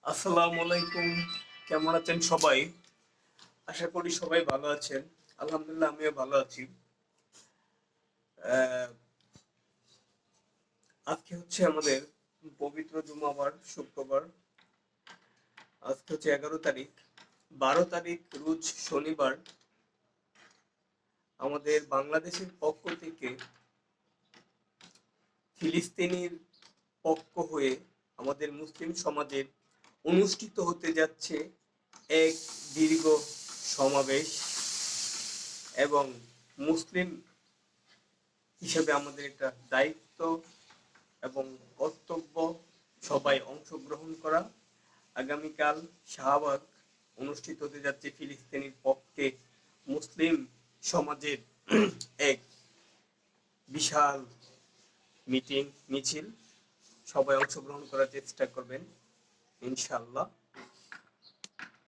আসসালামু আলাইকুম। কেমন আছেন সবাই? আশা করি সবাই ভালো আছেন। আলহামদুলিল্লাহ আমিও ভালো আছি। আহ, আজকে হচ্ছে আমাদের পবিত্র জুমাবার শুক্রবার। আজকে হচ্ছে 11 তারিখ। 12 তারিখ রোজ শনিবার আমাদের বাংলাদেশের পক্ষ থেকে ফিলিস্তিনির পক্ষ হয়ে আমাদের মুসলিম সমাজের অনুষ্ঠিত হতে যাচ্ছে এক দীর্ঘ সমাবেশ। এবং মুসলিম হিসেবে আমাদের একটা দায়িত্ব এবং কর্তব্য সবাই অংশগ্রহণ করা। আগামীকাল শাহবাগ অনুষ্ঠিত হতে যাচ্ছে ফিলিস্তিনির পক্ষে মুসলিম সমাজের এক বিশাল মিছিল। সবাই অংশগ্রহণ করার চেষ্টা করবেন ইনশাআল্লাহ।